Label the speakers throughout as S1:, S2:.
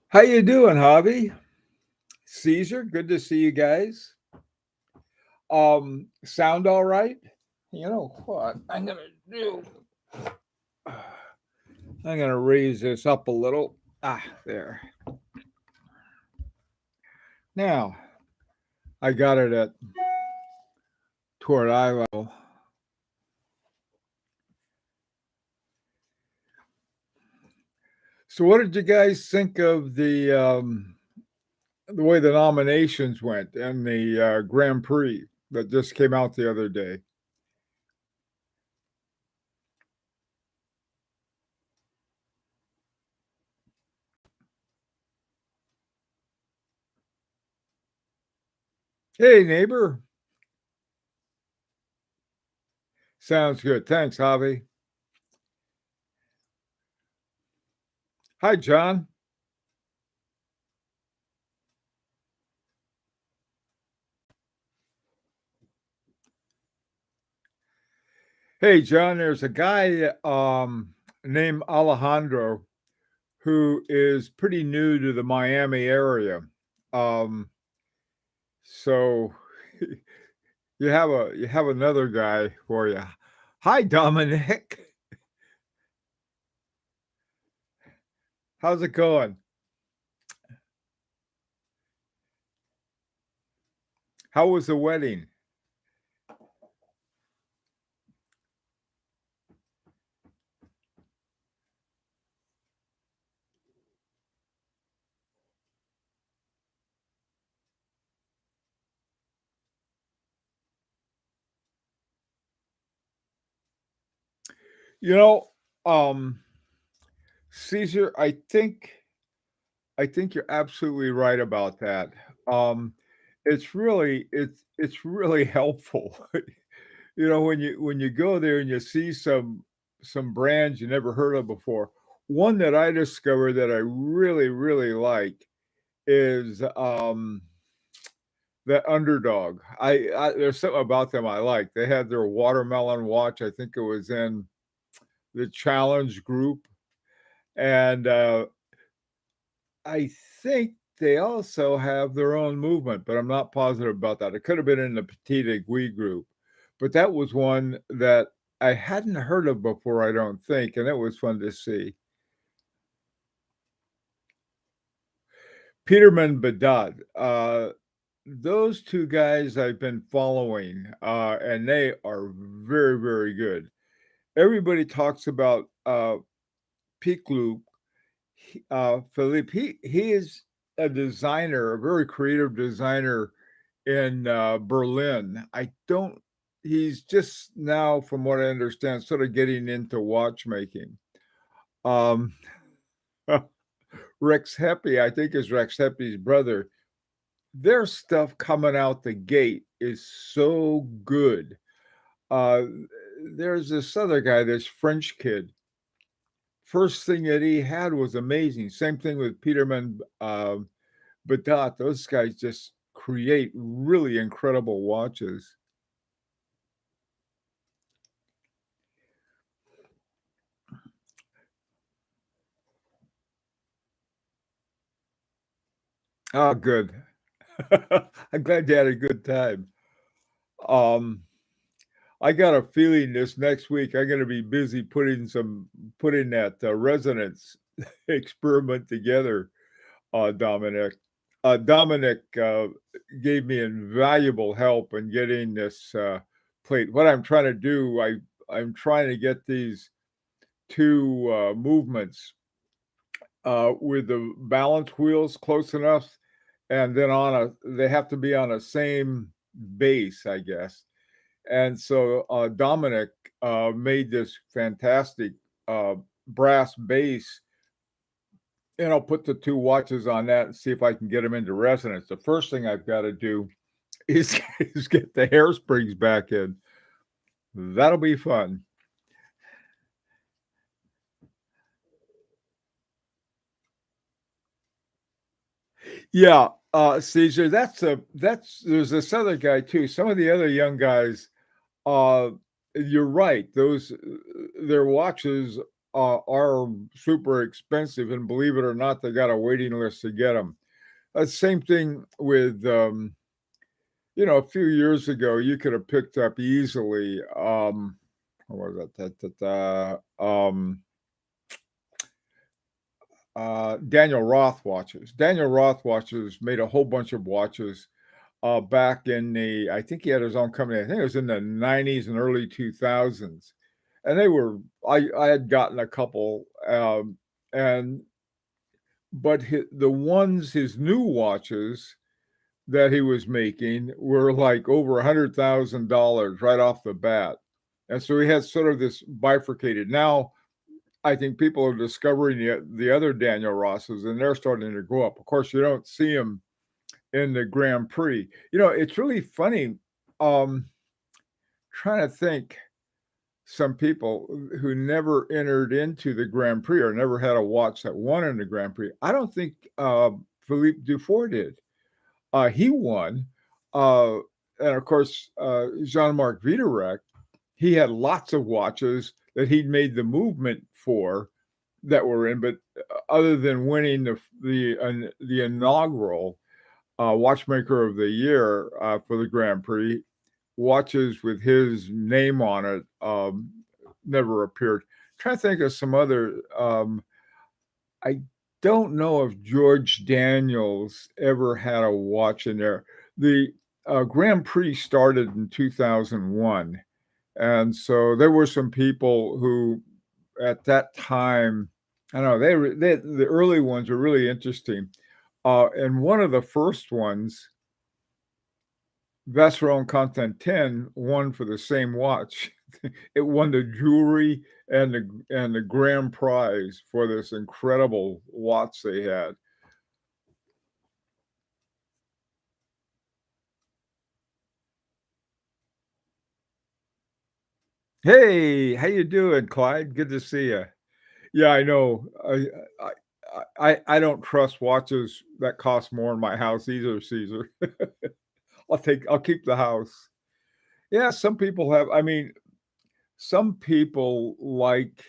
S1: How you doing, Javi? Caesar, good to see you guys. Sound all right? You know what I'm gonna do? I'm gonna raise this up a little. There. Now I got it at toward eye level. So, what did you guys think of the way the nominations went and the Grand Prix that just came out the other day? Hey, neighbor. Sounds good. Thanks, Javi. Hi, John. Hey, John, there's a guy named Alejandro who is pretty new to the Miami area. Um, so you have another guy for you. Hi, Dominic. How's it going? How was the wedding? You know, um, Caesar, I think you're absolutely right about that. Um, it's really helpful. When you go there and you see some brands you never heard of before. One that I discovered that I really, really like is the Underdog. I There's something about them I like. They had their watermelon watch. I think it was in the Challenge group, and I think they also have their own movement, but I'm not positive about that. It could have been in the Petite Aiguille group, but that was one that I hadn't heard of before, I don't think, and it was fun to see. Peterman Bedard, those two guys I've been following, and they are very, very good. Everybody talks about Piclou, Philippe. He is a designer, a very creative designer in Berlin. I don't. He's just now, from what I understand, sort of getting into watchmaking. Um, Rex Heppy, I think, is Rex Heppy's brother. Their stuff coming out the gate is so good. Uh, there's this other guy, this French kid. First thing that he had was amazing. Same thing with Peterman Badat. Those guys just create really incredible watches. Oh, good. I'm glad you had a good time. Um, I got a feeling this next week I'm going to be busy putting that resonance experiment together, Dominic. Dominic gave me invaluable help in getting this plate. What I'm trying to do, I'm trying to get these two movements with the balance wheels close enough, and then they have to be on a same base, I guess. And so Dominic made this fantastic brass base, and I'll put the two watches on that and see if I can get them into resonance. The first thing I've got to do is, is get the hairsprings back in. That'll be fun. Yeah, Caesar, that's there's this other guy too. Some of the other young guys, uh, you're right. Those their watches are super expensive, and believe it or not, they got a waiting list to get them. Same thing with, a few years ago, you could have picked up easily, what was that? Daniel Roth watches. Daniel Roth watches made a whole bunch of watches back in I think he had his own company. I think it was in the 90s and early 2000s. And they were, I had gotten a couple, and, but his new watches that he was making were like over $100,000 right off the bat. And so he had sort of this bifurcated. Now, I think people are discovering the other Daniel Rosses, and they're starting to go up. Of course, you don't see them in the Grand Prix. It's really funny. Trying to think, some people who never entered into the Grand Prix or never had a watch that won in the Grand Prix. I don't think Philippe Dufour did. He won. Uh, and of course, Jean-Marc Viderec, he had lots of watches that he'd made the movement for that were in, but other than winning the inaugural Watchmaker of the Year for the Grand Prix, watches with his name on it never appeared. Trying to think of some other. I don't know if George Daniels ever had a watch in there. The Grand Prix started in 2001, and so there were some people who, at that time, I don't know, the early ones were really interesting. And one of the first ones, Vacheron Constantin, won for the same watch. It won the jewelry and the grand prize for this incredible watch they had. Hey, how you doing, Clyde? Good to see you. Yeah, I know. I don't trust watches that cost more in my house either, Caesar. I'll keep the house. Yeah, some people have. I mean, some people like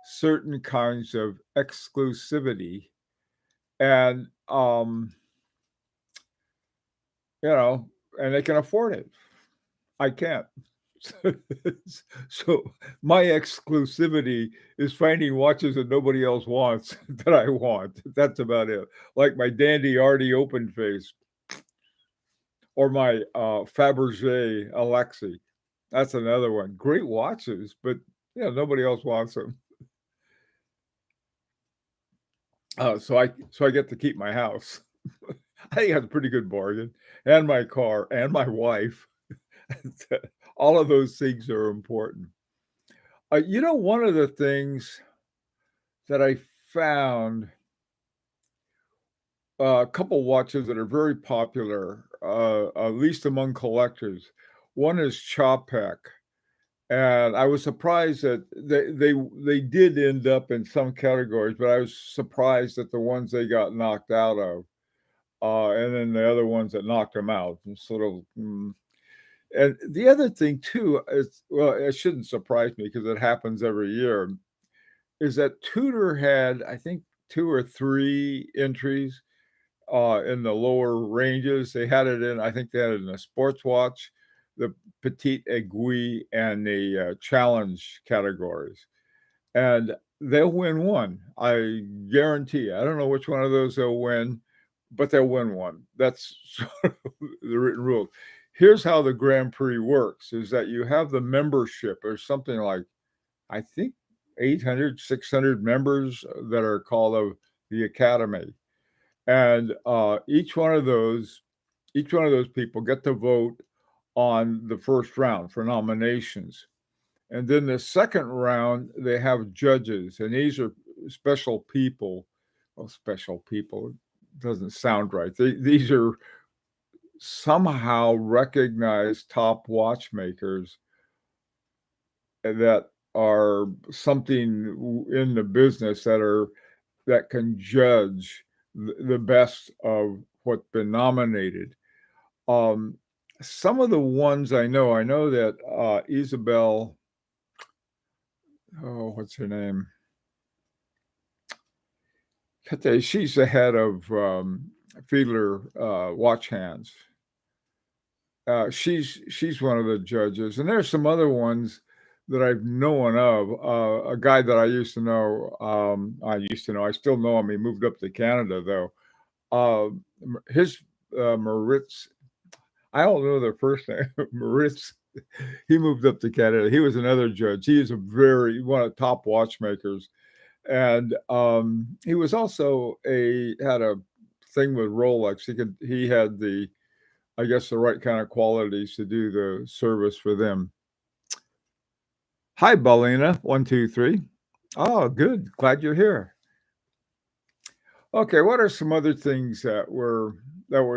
S1: certain kinds of exclusivity, and you know, and they can afford it. I can't. So my exclusivity is finding watches that nobody else wants that I want. That's about it. Like my Dandy Artie open face or my Fabergé Alexi. That's another one. Great watches, but yeah, nobody else wants them. So I get to keep my house. I think that's a pretty good bargain, and my car, and my wife. All of those things are important. One of the things that I found, a couple watches that are very popular, at least among collectors. One is Chopek, and I was surprised that they did end up in some categories, but I was surprised at the ones they got knocked out of, and then the other ones that knocked them out, and sort of. And the other thing too is, well, it shouldn't surprise me because it happens every year, is that Tudor had, I think, 2 or 3 entries in the lower ranges. They had it in, I think they had it in a sports watch, the Petite Aiguille, and the challenge categories. And they'll win one. I guarantee. I don't know which one of those they'll win, but they'll win one. That's sort of the written rule. Here's how the Grand Prix works, is that you have the membership or something like, I think, 800, 600 members that are called of the Academy. And each one of those people get to vote on the first round for nominations. And then the second round, they have judges, and these are special people. Well, special people doesn't sound right. These are somehow recognized top watchmakers that are something in the business that can judge the best of what's been nominated. Some of the ones I know that Isabel, Oh, what's her name? Kate, she's the head of Fiedler Watch Hands. She's one of the judges, and there's some other ones that I've known of. A guy that I used to know, I still know him. He moved up to Canada though. His Moritz, I don't know their first name. Moritz, he moved up to Canada. He was another judge. He is one of the top watchmakers, and he was also had a thing with Rolex. He had the, I guess, the right kind of qualities to do the service for them. Hi, Balina. 1, 2, 3. Oh, good. Glad you're here. Okay, what are some other things that were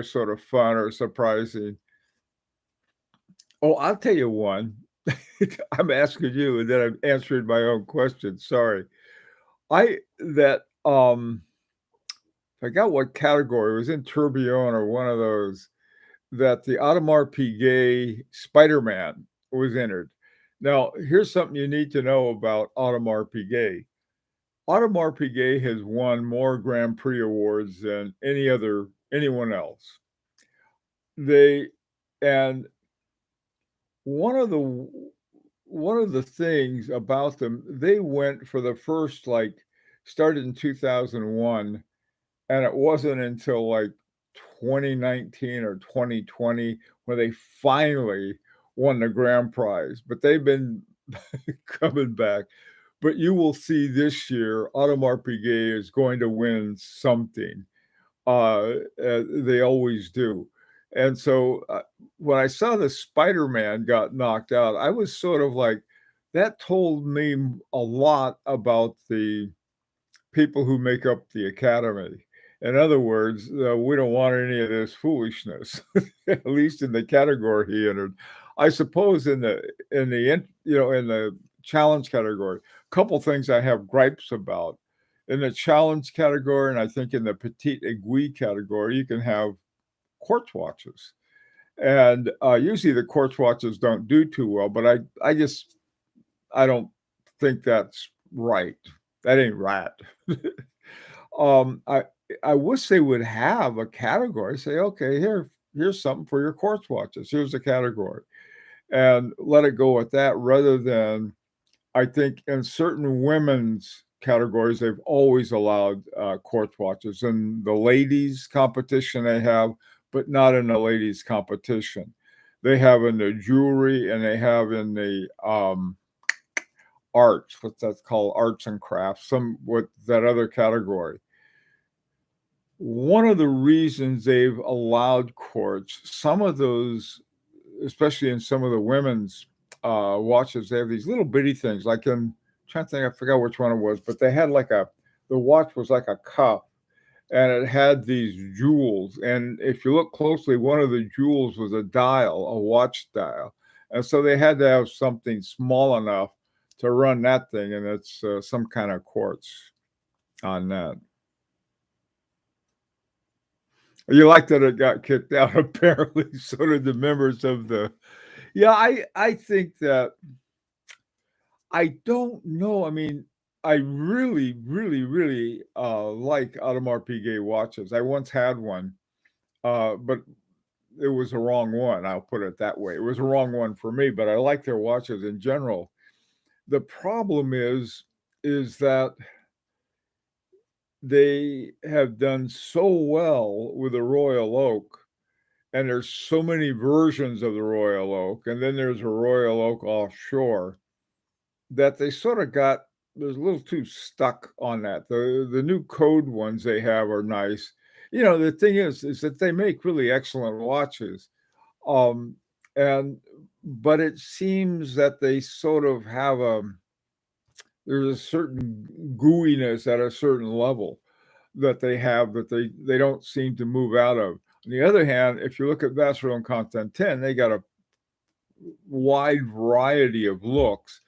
S1: sort of fun or surprising? Oh, I'll tell you one. I'm asking you, and then I'm answering my own question. Sorry. I that I forgot what category. It was in Tourbillon or one of those, that the Audemars Piguet Spider-Man was entered. Now, here's something you need to know about Audemars Piguet. Audemars Piguet has won more Grand Prix awards than anyone else. They and one of the things about them, they went for the first, started in 2001, and it wasn't until like 2019 or 2020 where they finally won the grand prize. But they've been coming back. But you will see this year, Audemars Piguet is going to win something. They always do. And so when I saw the Spider-Man got knocked out, I was sort of like, that told me a lot about the people who make up the academy. In other words, we don't want any of this foolishness, at least in the category he entered. I suppose in the challenge category, a couple things I have gripes about. In the challenge category, and I think in the petite aiguille category, you can have quartz watches, and usually the quartz watches don't do too well. But I don't think that's right. That ain't right. Um, I I wish they would have a category, say, "Okay, here's something for your quartz watches. Here's a category," and let it go at that rather than, I think in certain women's categories, they've always allowed, quartz watches. In the ladies' competition, they have, but not in the ladies' competition. They have in the jewelry, and they have in the, arts, what's that called? Arts and crafts, what that other category. One of the reasons they've allowed quartz, some of those, especially in some of the women's watches, they have these little bitty things. Like trying to think, I forgot which one it was, but they had the watch was like a cup, and it had these jewels. And if you look closely, one of the jewels was a dial, a watch dial, and so they had to have something small enough to run that thing, and it's some kind of quartz on that. You like that it got kicked out, apparently, so did the members of the. Yeah, I think that I don't know, I mean, I really, really, really, like Audemars Piguet watches. I once had one, but it was a wrong one, I'll put it that way. It was a wrong one for me, but I like their watches in general. The problem is that they have done so well with the Royal Oak, and there's so many versions of the Royal Oak, and then there's a Royal Oak offshore, that they sort of got there's a little too stuck on that. The new code ones they have are nice. The thing is that they make really excellent watches. Um, and but it seems that they sort of have there's a certain gooiness at a certain level that they have that they don't seem to move out of. On the other hand, if you look at Vacheron Constantin, they got a wide variety of looks.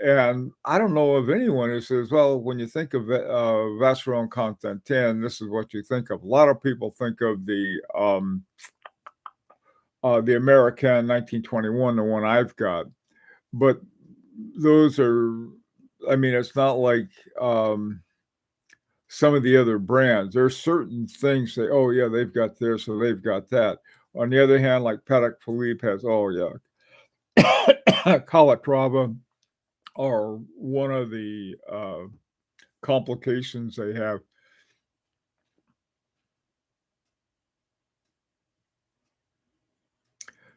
S1: And I don't know of anyone who says, well, when you think of Vacheron Constantin, this is what you think of. A lot of people think of the American 1921, the one I've got. But those are I mean, it's not like, um, some of the other brands. There's certain things that, "Oh, yeah, they've got this or they've got that." On the other hand, like Patek Philippe has, oh, yeah, Calatrava are one of the, complications they have.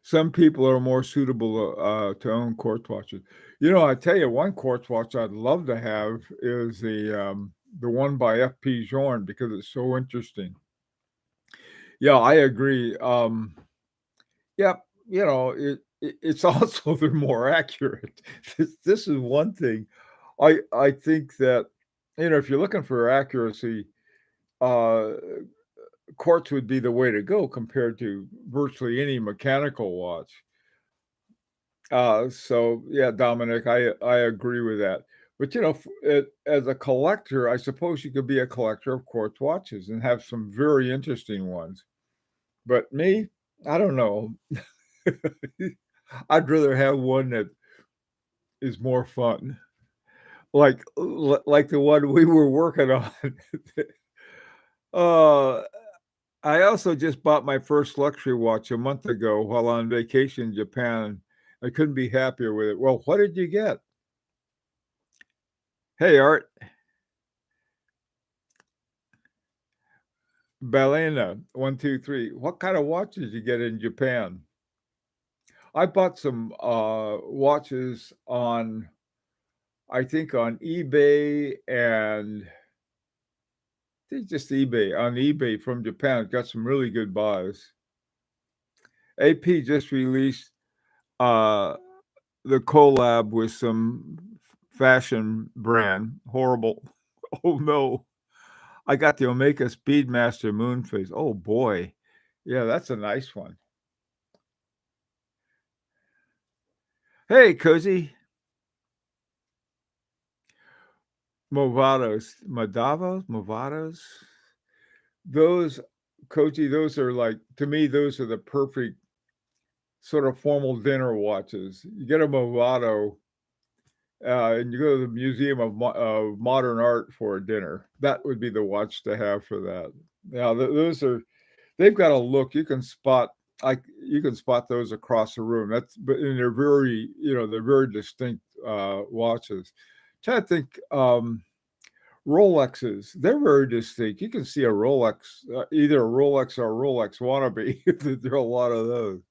S1: Some people are more suitable, to own quartz watches. I tell you, one quartz watch I'd love to have is the one by FP Journe because it's so interesting. Yeah, I agree. Yeah, it's also they're more accurate. This is one thing. I think that, if you're looking for accuracy, uh, quartz would be the way to go compared to virtually any mechanical watch. So yeah, Dominic, I agree with that. But as a collector, I suppose you could be a collector of quartz watches and have some very interesting ones. But me, I don't know. I'd rather have one that is more fun, like the one we were working on. uh, I also just bought my first luxury watch a month ago while on vacation in Japan. I couldn't be happier with it. Well, what did you get? Hey, Art. Balena, 1, 2, 3. What kind of watch did you get in Japan? I bought some, watches I think on eBay and I think just eBay from Japan. Got some really good buys. AP just released, uh, the collab with some fashion brand. Horrible. Oh, no. I got the Omega Speedmaster Moonface. Oh, boy. Yeah, that's a nice one. Hey, Cozy. Movados. Those, Koji, those are like to me, those are the perfect sort of formal dinner watches. You get a Movado, and you go to the Museum of Modern Art for a dinner. That would be the watch to have for that. Yeah, those are they've got a look. You can spot those across the room. And they're very distinct watches. Trying to think. Rolexes, they're very distinct. You can see a Rolex, either a Rolex or a Rolex wannabe. There are a lot of those.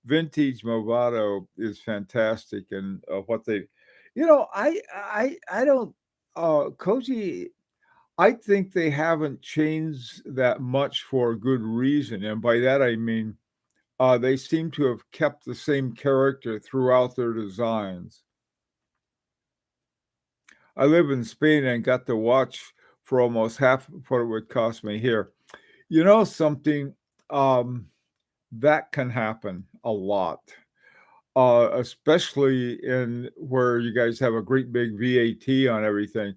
S1: Vintage Movado is fantastic, and what they, I don't, Koji. I think they haven't changed that much for a good reason, and by that I mean, they seem to have kept the same character throughout their designs. I live in Spain and got to watch for almost half of what it would cost me here. You know something, um, that can happen a lot, especially in where you guys have a great big VAT on everything.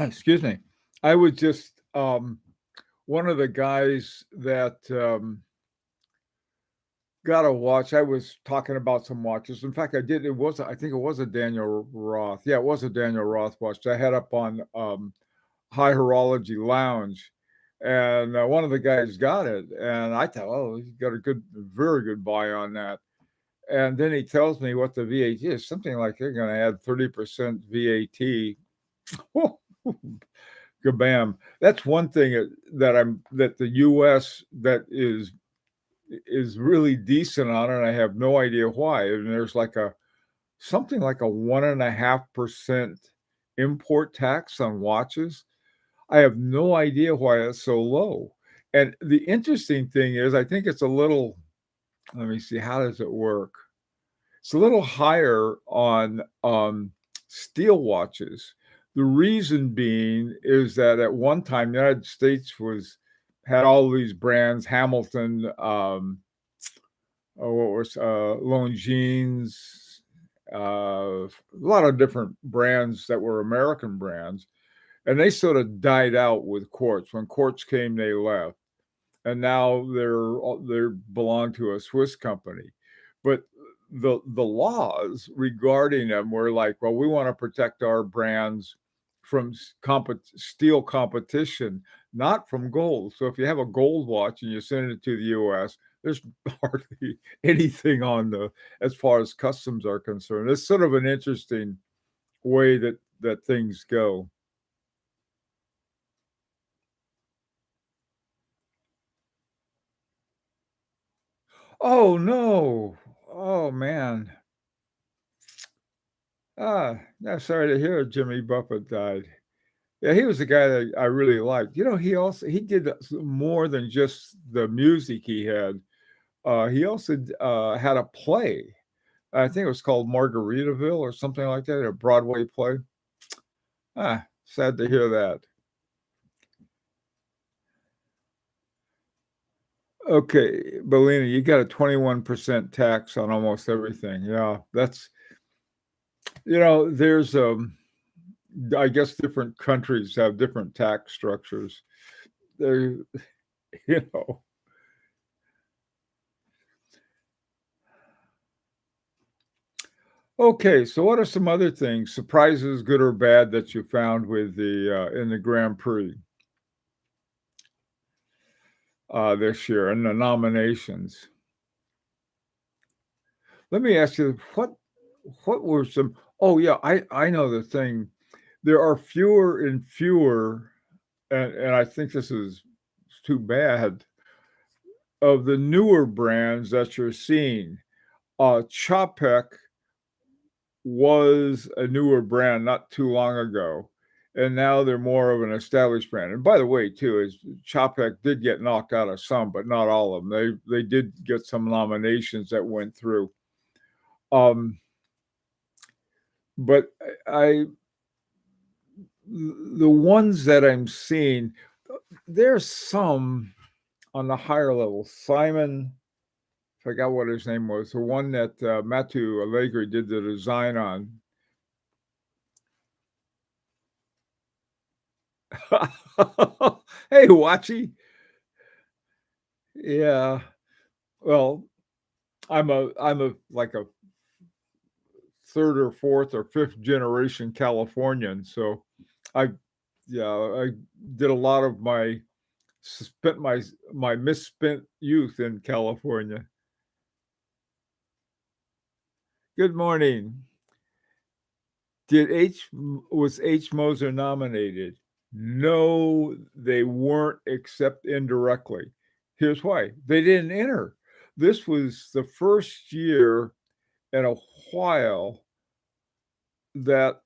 S1: Excuse me. I was just, one of the guys that, got a watch. I was talking about some watches. In fact, I think it was a Daniel Roth. Yeah, it was a Daniel Roth watch I had up on, High Horology Lounge, and, one of the guys got it, and I thought, "Oh, he got very good buy on that." And then he tells me what the VAT is, something like they're gonna add 30% VAT. Kabam. That's one thing that the US that is really decent on it, I have no idea why, and there's like a something like a 1.5% import tax on watches. I have no idea why it's so low. And the interesting thing is, I think it's a little let me see, how does it work? It's a little higher on, steel watches. The reason being is that at one time, the United States was had all these brands, Hamilton, what was, Longines, a lot of different brands that were American brands, and they sort of died out with Quartz. When Quartz came, they left, and now they belong to a Swiss company. But the laws regarding them were like, well, we want to protect our brands from steel competition, not from gold. So if you have a gold watch and you send it to the US, there's hardly anything on the as far as customs are concerned. It's sort of an interesting way that things go. Oh no. Oh man. Yeah, sorry to hear Jimmy Buffett died. Yeah, he was the guy that I really liked. He did more than just the music he had. He also had a play. I think it was called Margaritaville or something like that, a Broadway play. Sad to hear that. Okay, Bellina, you got a 21% tax on almost everything. Yeah, there's I guess different countries have different tax structures. There, you know. Okay, so what are some other things, surprises, good or bad, that you found with the in the Grand Prix this year and the nominations? Let me ask you, what were some? Oh yeah, I know the thing. There are fewer and fewer, and I think this is too bad, of the newer brands that you're seeing. Chopek was a newer brand not too long ago, and now they're more of an established brand. And by the way, too, is Chopek did get knocked out of some, but not all of them. They did get some nominations that went through. Um, but I the ones that I'm seeing, there's some on the higher level. Simon, forgot what his name was, the one that Matthew Allegri did the design on. Hey, Watchy. Yeah. Well, I'm a like a third or fourth or fifth generation Californian, so I yeah, I did a lot of my spent my misspent youth in California. Good morning. Was H. Moser nominated? No, they weren't, except indirectly. Here's why. They didn't enter. This was the first year in a while that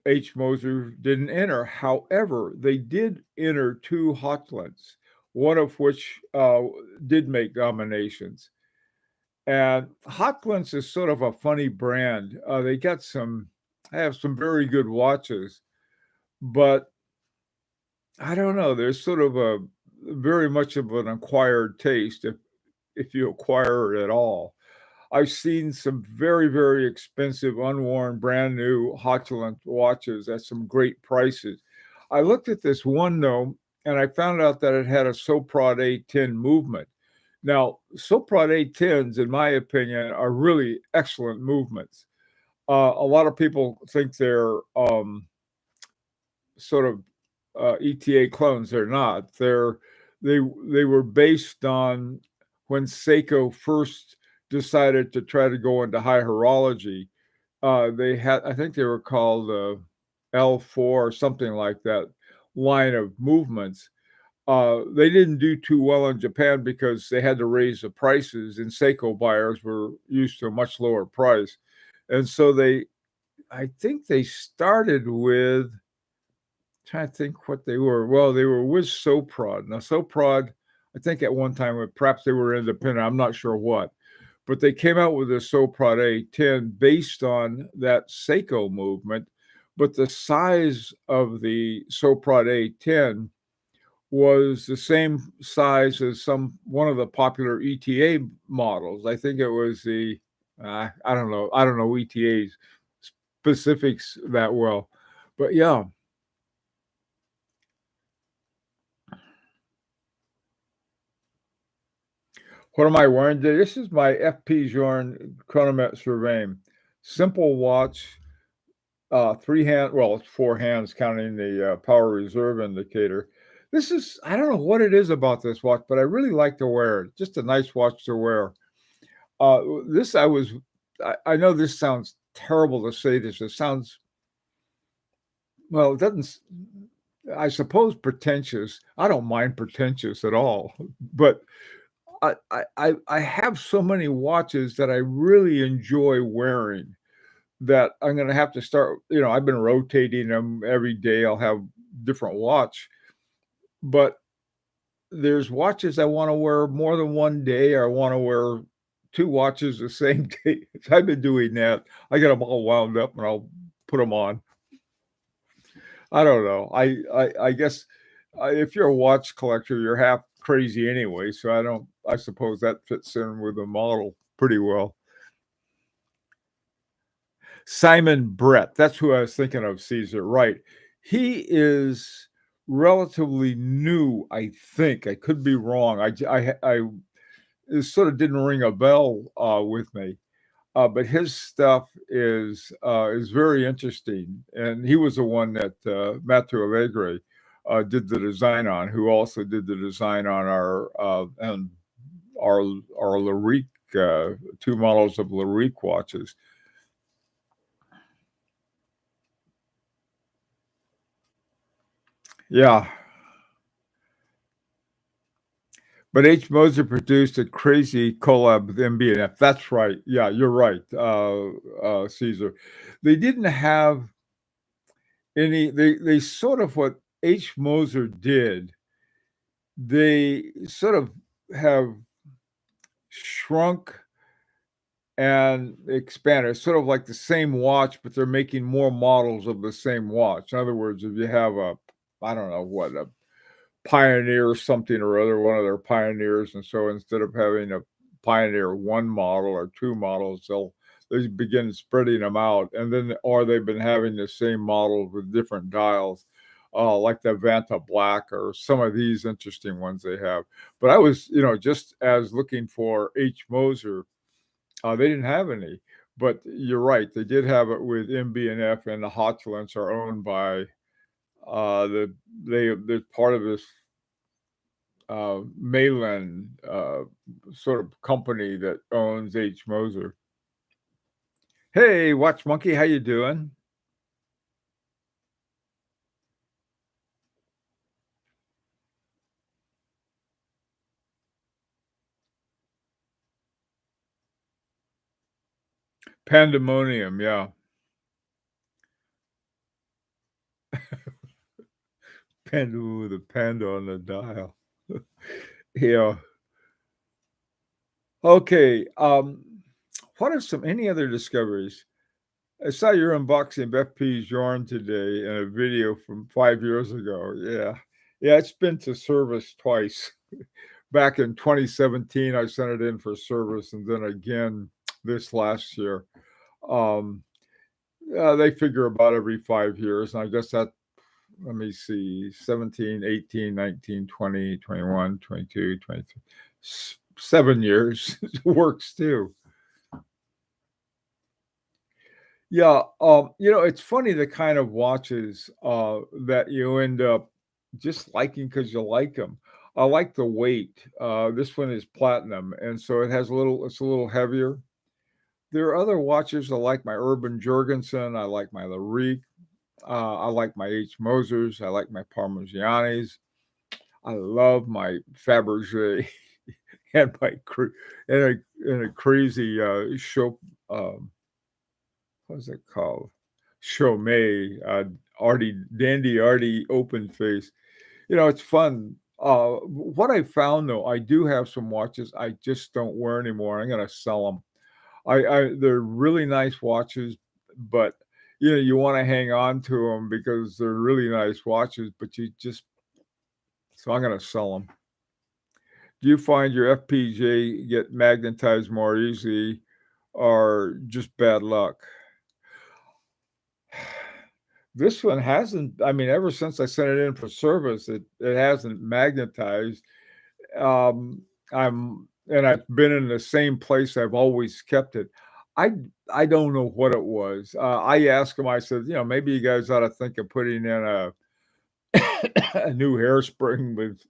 S1: H. Moser didn't enter. However, they did enter two Hochlands, one of which did make nominations. And Hochlands is sort of a funny brand. I have some very good watches, but I don't know. There's sort of a very much of an acquired taste if you acquire it at all. I've seen some very, very expensive, unworn, brand new Hochland watches at some great prices. I looked at this one though, and I found out that it had a Soprod A10 movement. Now, Soprod A10s, in my opinion, are really excellent movements. A lot of people think they're sort of ETA clones. They're not. They were based on when Seiko first decided to try to go into high horology. They had, I think they were called L4 or something like that line of movements. They didn't do too well in Japan because they had to raise the prices, and Seiko buyers were used to a much lower price. And so I think they started with, trying to think what they were. Well, they were with Soprod. Now, Soprod, I think at one time, perhaps they were independent. I'm not sure what. But they came out with a Soprod A10 based on that Seiko movement. But the size of the Soprod A10 was the same size as one of the popular ETA models. I think it was the I don't know. I don't know ETA's specifics that well. But yeah. What am I wearing today? This is my FP Journe Chronomet Surveying. Simple watch, 3 hand well, it's 4 hands counting the, power reserve indicator. This is I don't know what it is about this watch, but I really like to wear it. Just a nice watch to wear. This I was I know this sounds terrible to say this. It sounds well, it doesn't s I suppose pretentious. I don't mind pretentious at all, but I have so many watches that I really enjoy wearing that I'm gonna have to start I've been rotating them every day. I'll have different watch, but there's watches I wanna wear more than 1 day, or I wanna wear 2 watches the same day. So I've been doing that. I get them all wound up, and I'll put them on. I don't know. I guess, if you're a watch collector, you're half crazy anyway, so I suppose that fits in with the model pretty well. Simon Brett, that's who I was thinking of, Caesar, right. He is relatively new, I think. I could be wrong. I it sort of didn't ring a bell, with me. But his stuff is very interesting, and he was the one that, Matteo Allegri, did the design on, who also did the design on our our Larique, 2 models of Larique watches. Yeah, but H. Moser produced a crazy collab with MB&F. That's right. Yeah, you're right, Caesar. They didn't have they sort of what H. Moser did, they sort of have shrunk and expanded. It's sort of like the same watch, but they're making more models of the same watch. In other words, if you have I don't know what, a Pioneer something or other, one of their Pioneers, and so instead of having a Pioneer 1 model or 2 models, they begin spreading them out, and then or they've been having the same model with different dials, like the Vanta Black or some of these interesting ones they have. But I was, just as looking for H. Moser, they didn't have any, but you're right, they did have it with MB&F, and the Hotchlands are owned by, they're part of this Malin sort of company that owns H. Moser. Hey, Watch Monkey, how you doing? Pandemonium, yeah. Panda with a panda on the dial. Yeah. Okay. What are some any other discoveries? I saw your unboxing of FP's yarn today in a video from 5 years ago. Yeah. Yeah, it's been to service twice. Back in 2017, I sent it in for service, and then again this last year. Um, they figure about every 5 years, and I guess that let me see, 17, 18, 19, 20, 21, 22, 23, 7 years works too. Yeah, it's funny the kind of watches, that you end up just liking because you like them. I like the weight. This one is platinum, and so it's a little heavier. There are other watches I like my Urban Jorgensen, I like my Larique, I like my H. Mosers, I like my Parmigianis. I love my Fabergé and my and a crazy, show what's it called? Chaumet, Artie Dandy Artie open face. It's fun. What I found though, I do have some watches I just don't wear anymore. I'm gonna sell them. They're really nice watches, but you want to hang on to them because they're really nice watches, but so I'm gonna sell them. Do you find your FPJ get magnetized more easily or just bad luck? This one hasn't I mean, ever since I sent it in for service, it hasn't magnetized. I'm and I've been in the same place I've always kept it. I I don't know what it was. I asked him, I said, "You know, maybe you guys ought to think of putting in a a new hairspring with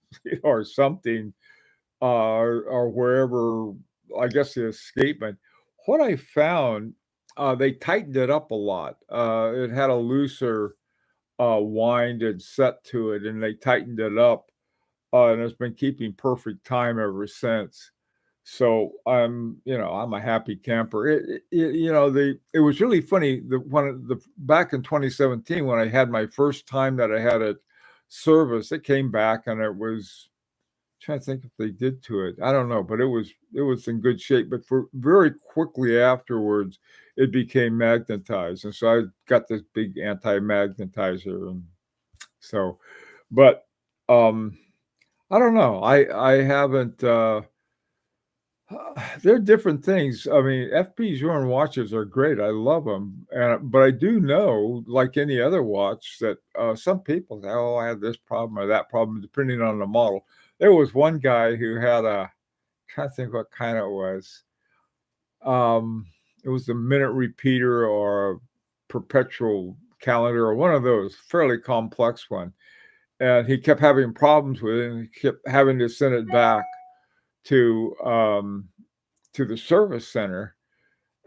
S1: or something, or wherever, I guess, the escapement." What I found, they tightened it up a lot. It had a looser, wind and set to it, and they tightened it up, and it's been keeping perfect time ever since. So I'm a happy camper. It was really funny. The back in 2017 when I had my first time that I had it service, it came back and it was trying to think if they did to it. I don't know, but it was in good shape. But for very quickly afterwards, it became magnetized, and so I got this big anti-magnetizer, and so, but um, I don't know. I haven't. They're different things. I mean, FP Journe watches are great. I love them, and but I do know, like any other watch, that some people say, "Oh, I had this problem or that problem," depending on the model. There was one guy who had a trying to think what kind it was. Um, it was a minute repeater or a perpetual calendar or one of those fairly complex one, and he kept having problems with it, and he kept having to send it back to um, to the service center,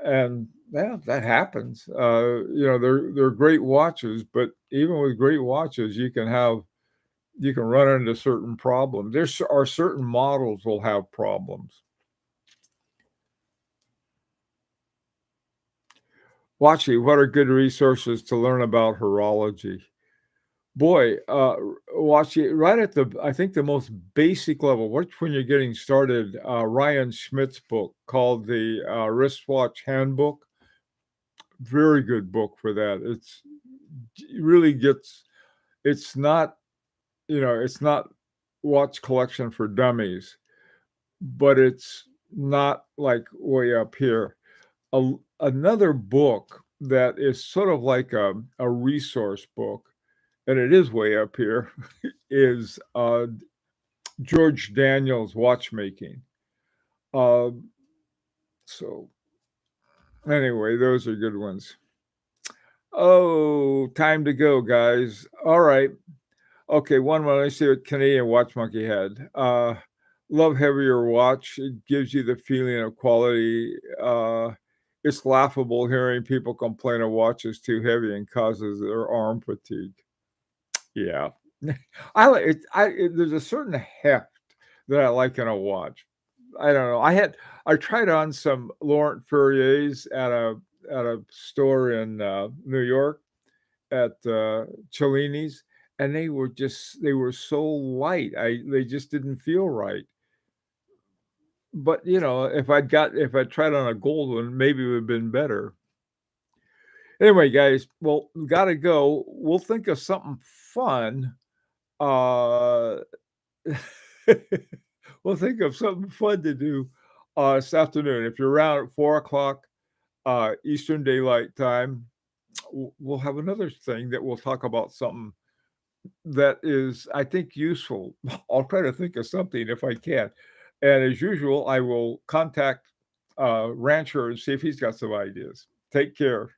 S1: and yeah, that happens. They're great watches, but even with great watches, you can run into certain problems. Are certain models will have problems. Watching, what are good resources to learn about horology? Boy, watching right at I think the most basic level, which when you're getting started, Ryan Schmidt's book called the Wristwatch Handbook. Very good book for that. It really gets. It's not, it's not watch collection for dummies, but it's not like way up here. Another book that is sort of like a resource book, and it is way up here, is George Daniels' Watchmaking. Uh, so anyway, those are good ones. Oh, time to go, guys. All right. Okay, one more. Let's see what Canadian Watch Monkey had. Love heavier watch. It gives you the feeling of quality. It's laughable hearing people complain a watch is too heavy and causes their arm fatigue. Yeah, I like it. There's a certain heft that I like in a watch. I don't know. I tried on some Laurent Ferriers at a store in New York at Cellini's, and they were so light. They just didn't feel right. But if I tried on a gold one, maybe it would have been better. Anyway, guys, well, we gotta go. We'll think of something fun. Uh, we'll think of something fun to do this afternoon. If you're around at 4 o'clock Eastern Daylight Time, we'll have another thing that we'll talk about something that is, I think, useful. I'll try to think of something if I can. And as usual, I will contact Rancher and see if he's got some ideas. Take care.